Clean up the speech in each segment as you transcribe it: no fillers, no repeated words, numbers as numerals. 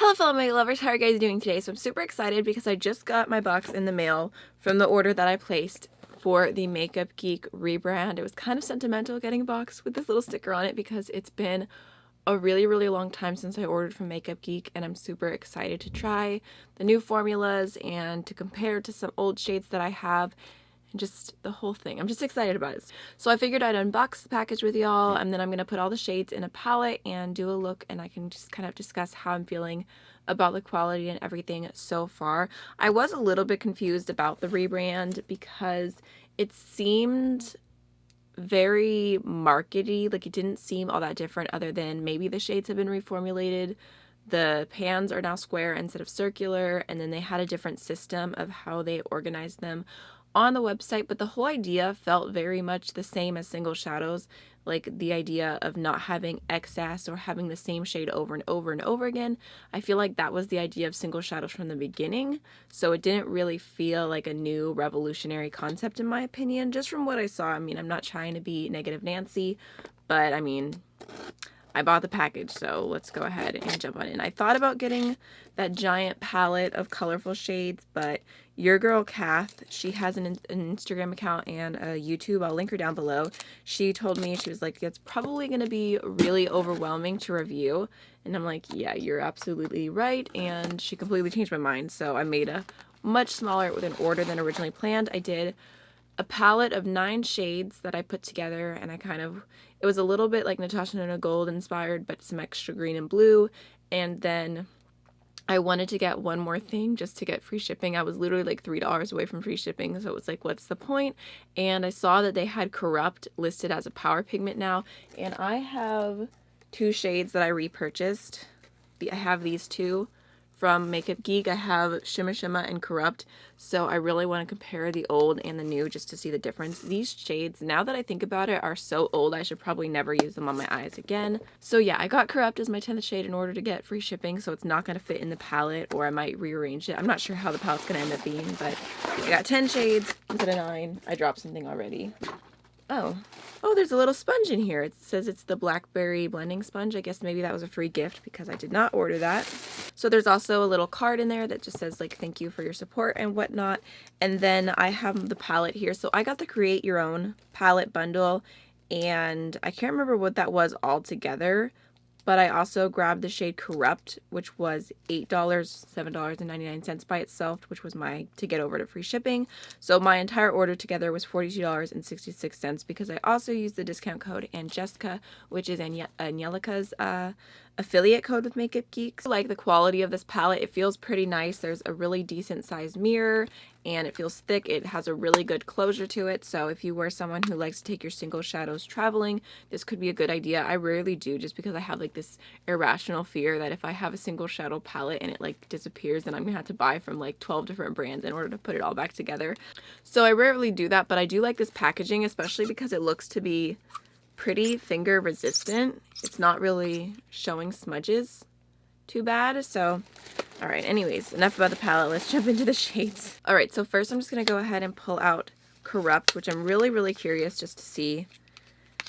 Hello fellow makeup lovers, how are you guys doing today? So I'm super excited because I just got my box in the mail from the order that I placed for the Makeup Geek rebrand. It was kind of sentimental getting a box with this little sticker on it because it's been a really long time since I ordered from Makeup Geek, and I'm super excited to try the new formulas and to compare to some old shades that I have. And just the whole thing. I'm just excited about it. So I figured I'd unbox the package with y'all, and then I'm going to put all the shades in a palette and do a look, and I can just kind of discuss how I'm feeling about the quality and everything so far. I was a little bit confused about the rebrand because it seemed very markety. Like, it didn't seem all that different other than maybe the shades have been reformulated. The pans are now square instead of circular, and then they had a different system of how they organized them on the website, but the whole idea felt very much the same as single shadows. Like the idea of not having excess or having the same shade over and over and over again. I feel like that was the idea of single shadows from the beginning, so it didn't really feel like a new revolutionary concept in my opinion, just from what I saw. I mean, I'm not trying to be negative Nancy, but I mean, I bought the package, so let's go ahead and jump on in. I thought about getting that giant palette of colorful shades, but your girl Kath, she has an Instagram account and a YouTube. I'll link her down below. She told me, she was like, it's probably going to be really overwhelming to review. And I'm like, yeah, you're absolutely right. And she completely changed my mind. So I made a much smaller with an order than originally planned. I did a palette of 9 shades that I put together, and it was a little bit like Natasha Nona Gold inspired, but some extra green and blue. And then I wanted to get one more thing just to get free shipping. I was literally like $3 away from free shipping, so it was like, what's the point? And I saw that they had Corrupt listed as a power pigment now, and I have 2 shades that I repurchased. I have these 2 from Makeup Geek. I have Shimma Shimma and Corrupt, so I really want to compare the old and the new just to see the difference. These shades, now that I think about it, are so old I should probably never use them on my eyes again. So yeah, I got Corrupt as my 10th shade in order to get free shipping, so it's not going to fit in the palette, or I might rearrange it. I'm not sure how the palette's going to end up being, but I got 10 shades instead of 9. I dropped something already. Oh, there's a little sponge in here. It says it's the blackberry blending sponge. I guess maybe that was a free gift because I did not order that. So there's also a little card in there that just says like, thank you for your support and whatnot. And then I have the palette here. So I got the Create Your Own palette bundle, and I can't remember what that was all together, but I also grabbed the shade Corrupt, which was $8, $7.99 by itself, which was to get over to free shipping. So my entire order together was $42.66 because I also used the discount code Angelica, which is Angelica's affiliate code with Makeup Geek. I like the quality of this palette. It feels pretty nice. There's a really decent sized mirror, and it feels thick. It has a really good closure to it, so if you were someone who likes to take your single shadows traveling, this could be a good idea. I rarely do, just because I have like this irrational fear that if I have a single shadow palette and it like disappears, then I'm gonna have to buy from like 12 different brands in order to put it all back together. So I rarely do that, but I do like this packaging, especially because it looks to be pretty finger resistant. It's not really showing smudges too bad. So all right, anyways, enough about the palette. Let's jump into the shades. All right, so first I'm just gonna go ahead and pull out Corrupt, which I'm really curious just to see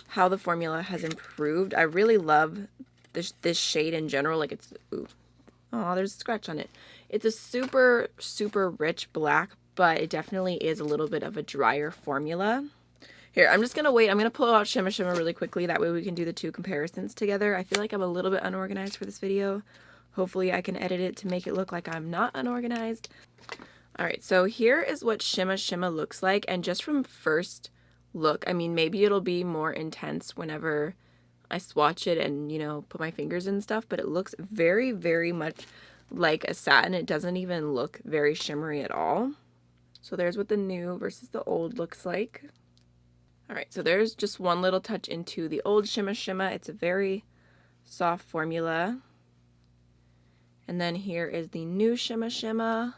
how the formula has improved. I really love this shade in general. Like, it's, ooh, oh, there's a scratch on it. It's a super rich black, but it definitely is a little bit of a drier formula. Here, I'm just going to wait. I'm going to pull out Shimma Shimma really quickly. That way we can do the 2 comparisons together. I feel like I'm a little bit unorganized for this video. Hopefully I can edit it to make it look like I'm not unorganized. Alright, so here is what Shimma Shimma looks like. And just from first look, I mean, maybe it'll be more intense whenever I swatch it and, you know, put my fingers in stuff. But it looks very much like a satin. It doesn't even look very shimmery at all. So there's what the new versus the old looks like. Alright, so there's just one little touch into the old Shimma Shimma. It's a very soft formula. And then here is the new Shimma Shimma.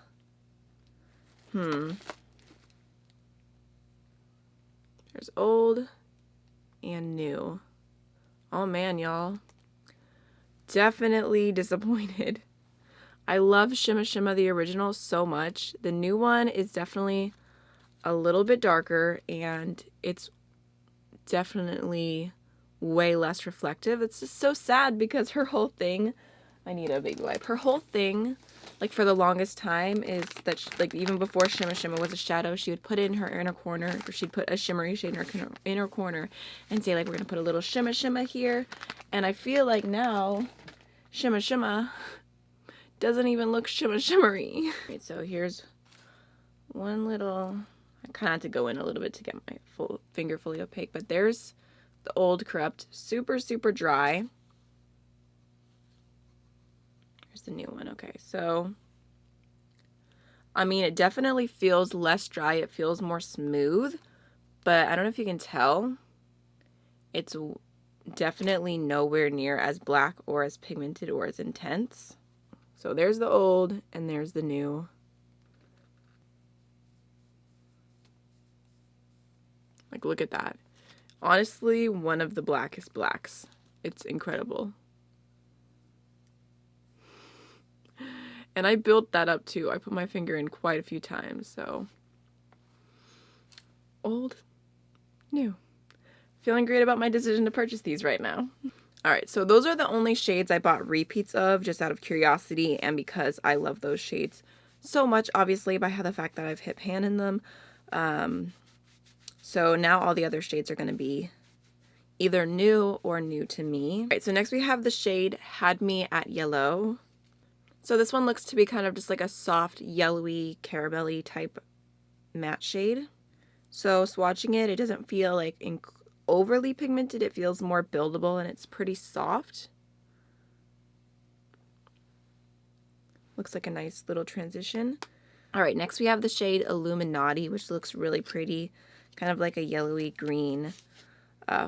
There's old and new. Oh man, y'all. Definitely disappointed. I love Shimma Shimma, the original, so much. The new one is definitely a little bit darker, and it's definitely way less reflective. It's just so sad because her whole thing I need a baby wipe. Her whole thing, like for the longest time, is that like even before Shimma Shimma was a shadow, she would put it in her inner corner, or she'd put a shimmery shade in her inner corner and say like, we're gonna put a little Shimma Shimma here. And I feel like now Shimma Shimma doesn't even look Shimma Shimmery. Right, so here's one little, I kind of had to go in a little bit to get my full finger fully opaque, but there's the old corrupt, super dry. Here's the new one. Okay, so I mean, it definitely feels less dry. It feels more smooth, but I don't know if you can tell. It's definitely nowhere near as black or as pigmented or as intense. So there's the old and there's the new. Like, look at that. Honestly, one of the blackest blacks. It's incredible. And I built that up too. I put my finger in quite a few times, so. Old, new. Feeling great about my decision to purchase these right now. Alright, so those are the only shades I bought repeats of, just out of curiosity and because I love those shades so much, obviously, by the fact that I've hit pan in them. So now all the other shades are going to be either new or new to me. Alright, so next we have the shade Had Me at Yellow. So this one looks to be kind of just like a soft, yellowy, caramelly type matte shade. So swatching it, it doesn't feel like overly pigmented. It feels more buildable and it's pretty soft. Looks like a nice little transition. Alright, next we have the shade Illuminaughty, which looks really pretty. Kind of like a yellowy green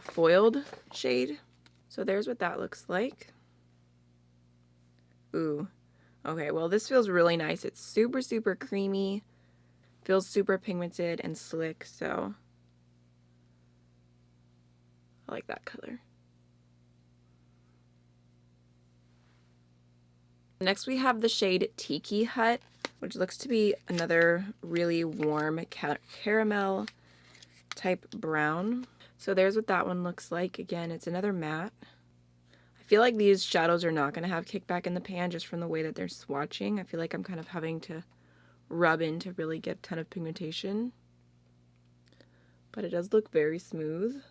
foiled shade. So there's what that looks like. Ooh. Okay, well this feels really nice. It's super creamy. Feels super pigmented and slick, so I like that color. Next we have the shade Tiki Hut, which looks to be another really warm caramel type brown. So there's what that one looks like. Again, it's another matte. I feel like these shadows are not going to have kickback in the pan just from the way that they're swatching. I feel like I'm kind of having to rub in to really get a ton of pigmentation. But it does look very smooth.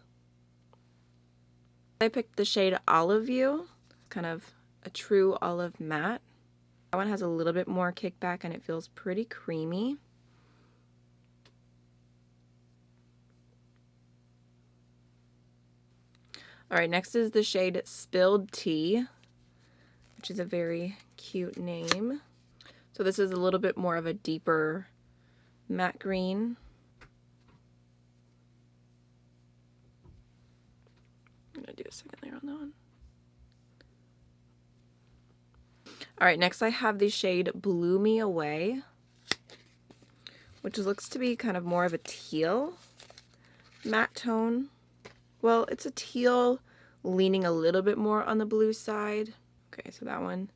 I picked the shade Olive You, kind of a true olive matte. That one has a little bit more kickback and it feels pretty creamy. Alright, next is the shade Spilled Tea, which is a very cute name. So this is a little bit more of a deeper matte green. I'm going to do a second layer on that one. Alright, next I have the shade Blew Me Away, which looks to be kind of more of a teal matte tone. Well, it's a teal leaning a little bit more on the blue side. Okay, so that one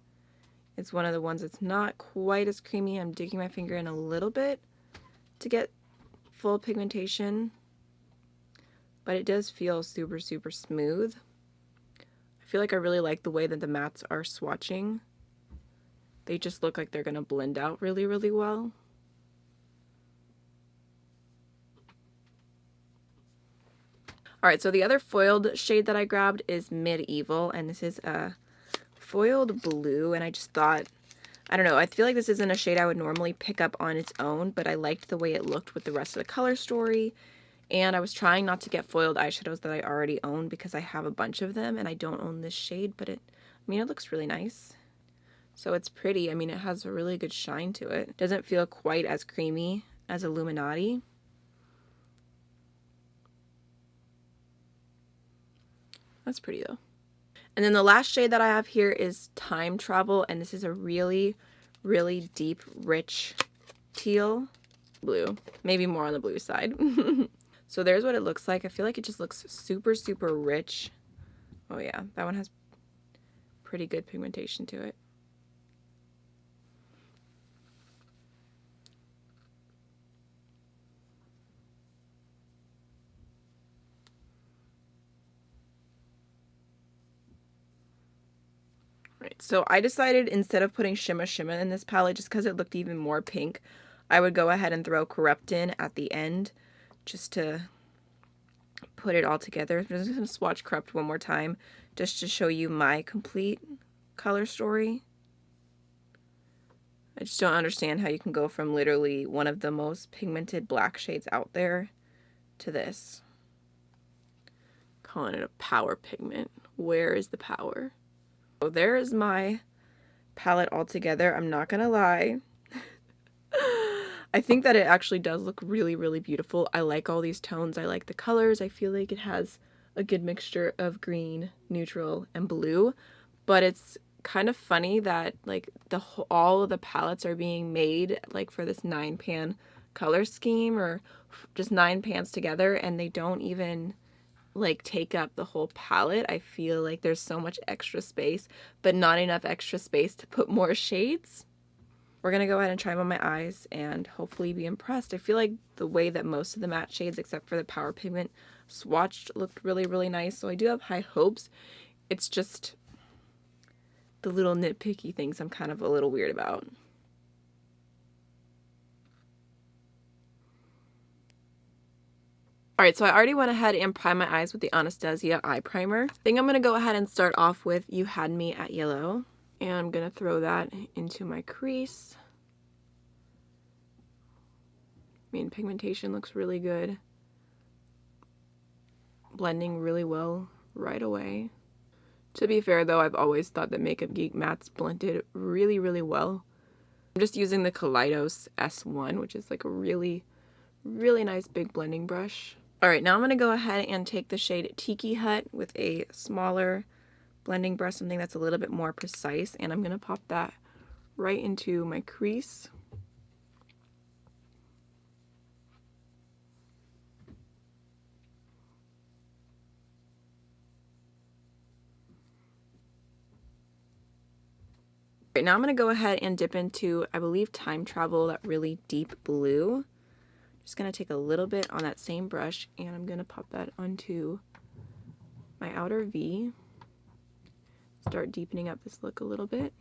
is one of the ones that's not quite as creamy. I'm digging my finger in a little bit to get full pigmentation, but it does feel super smooth. I feel like I really like the way that the mattes are swatching. They just look like they're going to blend out really well. Alright, so the other foiled shade that I grabbed is Medieval, and this is a foiled blue, and I just thought, I don't know, I feel like this isn't a shade I would normally pick up on its own, but I liked the way it looked with the rest of the color story, and I was trying not to get foiled eyeshadows that I already own because I have a bunch of them, and I don't own this shade, but it looks really nice. So it's pretty. I mean, it has a really good shine to it. It doesn't feel quite as creamy as Illuminaughty. That's pretty though. And then the last shade that I have here is Time Travel, and this is a really deep, rich teal blue. Maybe more on the blue side. So there's what it looks like. I feel like it just looks super rich. Oh yeah, that one has pretty good pigmentation to it. Right, So I decided instead of putting Shimma Shimma in this palette, just because it looked even more pink, I would go ahead and throw Corrupt in at the end just to put it all together. I'm just going to swatch Corrupt one more time just to show you my complete color story. I just don't understand how you can go from literally one of the most pigmented black shades out there to this. Calling it a power pigment. Where is the power? So there is my palette all together. I'm not gonna lie. I think that it actually does look really, really beautiful. I like all these tones. I like the colors. I feel like it has a good mixture of green, neutral, and blue. But it's kind of funny that like all of the palettes are being made like for this 9-pan color scheme, or just 9 pans together, and they don't even like take up the whole palette. I feel like there's so much extra space, but not enough extra space to put more shades. We're gonna go ahead and try them on my eyes and hopefully be impressed. I feel like the way that most of the matte shades, except for the power pigment, swatched looked really, really nice. So I do have high hopes. It's just the little nitpicky things I'm kind of a little weird about. Alright, so I already went ahead and primed my eyes with the Anastasia eye primer. I think I'm going to go ahead and start off with You Had Me at Yellow. And I'm going to throw that into my crease. I mean, pigmentation looks really good. Blending really well right away. To be fair though, I've always thought that Makeup Geek mattes blended really, really well. I'm just using the Kaleidos S1, which is like a really, really nice big blending brush. Alright, now I'm going to go ahead and take the shade Tiki Hut with a smaller blending brush, something that's a little bit more precise, and I'm going to pop that right into my crease. Right, now I'm going to go ahead and dip into, I believe, Time Travel, that really deep blue. Just going to take a little bit on that same brush, and I'm going to pop that onto my outer V. Start deepening up this look a little bit.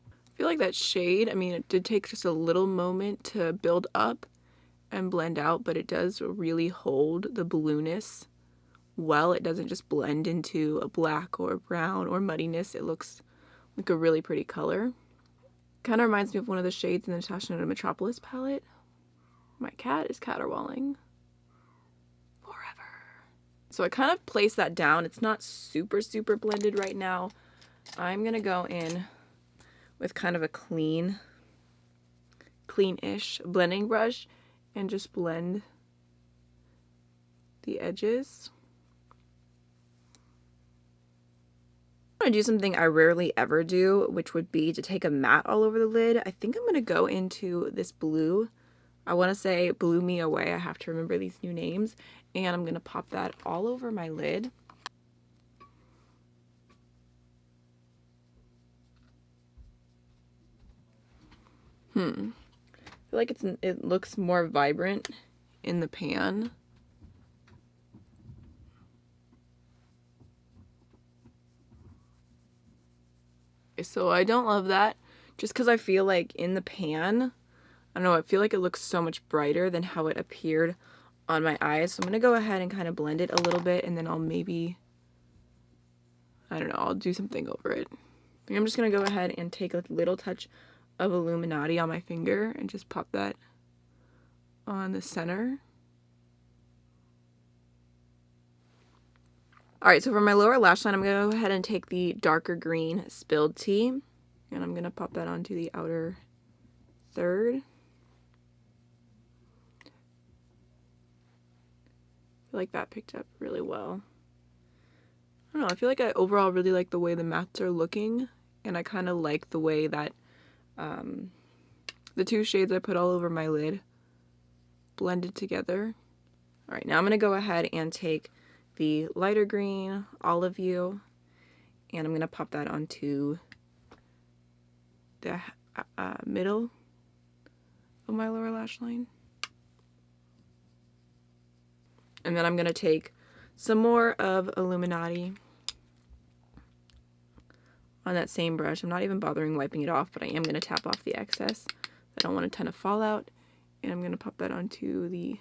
I feel like that shade, I mean, it did take just a little moment to build up and blend out, but it does really hold the blueness well. It doesn't just blend into a black or brown or muddiness. It looks like a really pretty color. Kind of reminds me of one of the shades in the Natasha Denona Metropolis palette. My cat is caterwauling. Forever. So I kind of placed that down. It's not super, super blended right now. I'm going to go in with kind of a clean-ish blending brush and just blend the edges. I'm going to do something I rarely ever do, which would be to take a matte all over the lid. I think I'm going to go into this blue. I want to say Blew Me Away. I have to remember these new names. And I'm going to pop that all over my lid. I feel like it looks more vibrant in the pan. So I don't love that, just because I feel like in the pan, I don't know, I feel like it looks so much brighter than how it appeared on my eyes. So I'm going to go ahead and kind of blend it a little bit, and then I'll maybe, I don't know, I'll do something over it. I think I'm just going to go ahead and take a little touch of Illuminaughty on my finger and just pop that on the center. Alright, so for my lower lash line, I'm going to go ahead and take the darker green Spilled Tea, and I'm going to pop that onto the outer third. I feel like that picked up really well. I don't know, I feel like I overall really like the way the mattes are looking, and I kind of like the way that the two shades I put all over my lid blended together. Alright, now I'm going to go ahead and take the lighter green Olive You, and I'm going to pop that onto the middle of my lower lash line. And then I'm going to take some more of Illuminaughty on that same brush. I'm not even bothering wiping it off, but I am going to tap off the excess. I don't want a ton of fallout, and I'm going to pop that onto the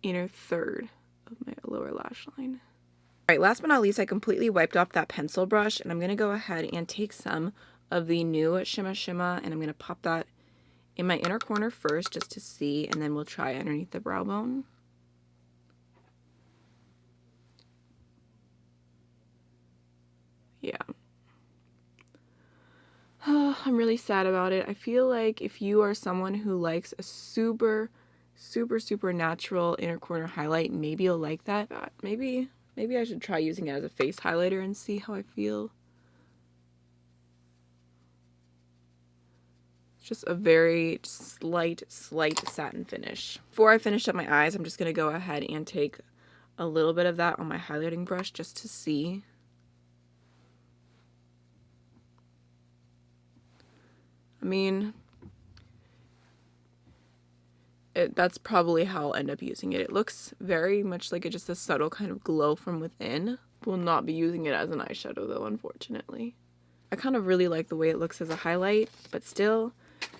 inner third of my lower lash line. Alright, last but not least, I completely wiped off that pencil brush, and I'm going to go ahead and take some of the new Shimma Shimma, and I'm going to pop that in my inner corner first just to see, and then we'll try underneath the brow bone. Yeah. I'm really sad about it. I feel like if you are someone who likes a super natural inner corner highlight, maybe you'll like that. Maybe I should try using it as a face highlighter and see how I feel. It's just a very slight satin finish. Before I finish up my eyes, I'm just going to go ahead and take a little bit of that on my highlighting brush just to see. I mean, that's probably how I'll end up using it. It looks very much like just a subtle kind of glow from within. Will not be using it as an eyeshadow though, unfortunately. I kind of really like the way it looks as a highlight, but still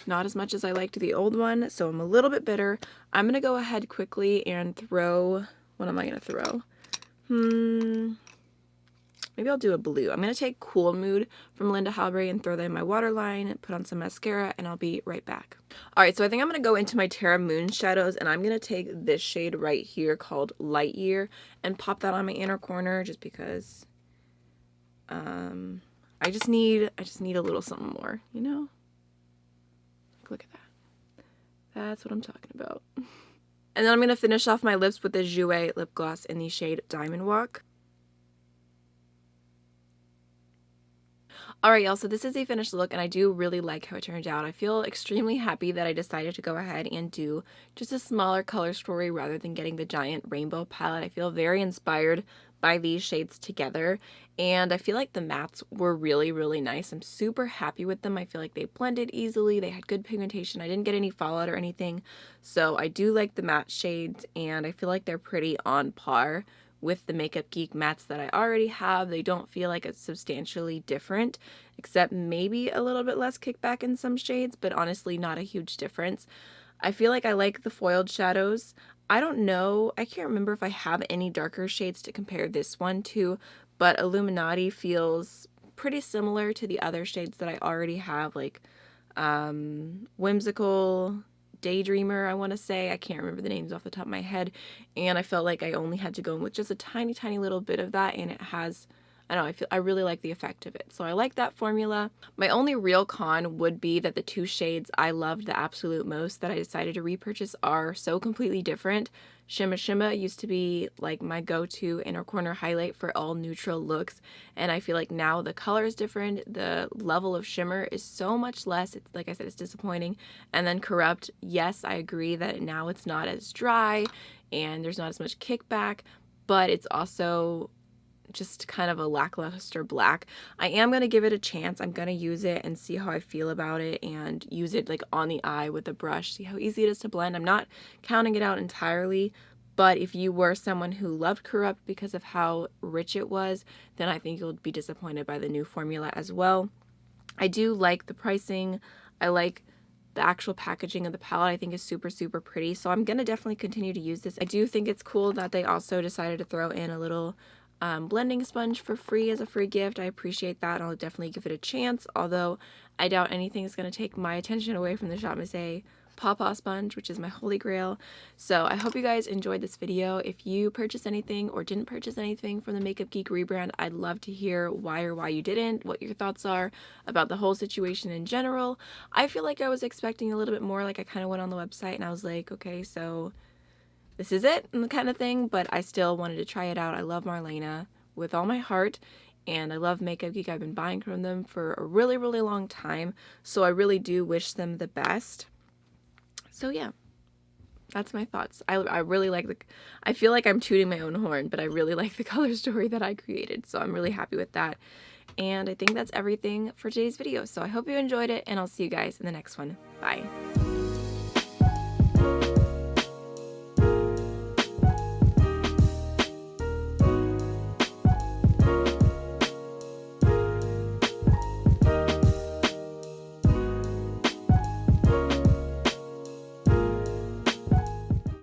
not as much as I liked the old one, so I'm a little bit bitter. I'm going to go ahead quickly and throw, what am I going to throw? Maybe I'll do a blue. I'm going to take Cool Mood from Linda Halberry and throw that in my waterline, put on some mascara, and I'll be right back. Alright, so I think I'm going to go into my Terra Moon shadows, and I'm going to take this shade right here called Light Year and pop that on my inner corner just because I just need a little something more, you know? Look at that. That's what I'm talking about. And then I'm going to finish off my lips with the Jouer lip gloss in the shade Diamond Walk. Alright y'all, so this is a finished look and I do really like how it turned out. I feel extremely happy that I decided to go ahead and do just a smaller color story rather than getting the giant rainbow palette. I feel very inspired by these shades together and I feel like the mattes were really nice. I'm super happy with them. I feel like they blended easily, they had good pigmentation, I didn't get any fallout or anything, so I do like the matte shades and I feel like they're pretty on par with the Makeup Geek mattes that I already have. They don't feel like it's substantially different, except maybe a little bit less kickback in some shades, but honestly not a huge difference. I feel like I like the foiled shadows. I don't know, I can't remember if I have any darker shades to compare this one to, but Illuminaughty feels pretty similar to the other shades that I already have, like Whimsical, Daydreamer, I want to say. I can't remember the names off the top of my head, and I felt like I only had to go in with just a tiny little bit of that, and it has, I don't know, I really like the effect of it, so I like that formula. My only real con would be that the two shades I loved the absolute most that I decided to repurchase are so completely different. Shimma Shimma used to be like my go-to inner corner highlight for all neutral looks, and I feel like now the color is different, the level of shimmer is so much less. It's like I said, it's disappointing. And then Corrupt, yes, I agree that now it's not as dry and there's not as much kickback, but it's also just kind of a lackluster black. I am going to give it a chance. I'm going to use it and see how I feel about it and use it like on the eye with a brush, see how easy it is to blend. I'm not counting it out entirely, but if you were someone who loved Corrupt because of how rich it was, then I think you'll be disappointed by the new formula as well. I do like the pricing. I like the actual packaging of the palette. I think is super pretty, so I'm going to definitely continue to use this. I do think it's cool that they also decided to throw in a little blending sponge for free as a free gift. I appreciate that. I'll definitely give it a chance, although I doubt anything is going to take my attention away from the Shop Missy Pawpaw sponge, which is my holy grail. So I hope you guys enjoyed this video. If you purchased anything or didn't purchase anything from the Makeup Geek rebrand, I'd love to hear why or why you didn't, what your thoughts are about the whole situation in general. I feel like I was expecting a little bit more. Like I kind of went on the website and I was like, okay, so this is it, kind of thing, but I still wanted to try it out. I love Marlena with all my heart, and I love Makeup Geek. I've been buying from them for a really long time, so I really do wish them the best. So yeah, that's my thoughts. I really like I feel like I'm tooting my own horn, but I really like the color story that I created, so I'm really happy with that. And I think that's everything for today's video, so I hope you enjoyed it, and I'll see you guys in the next one. Bye.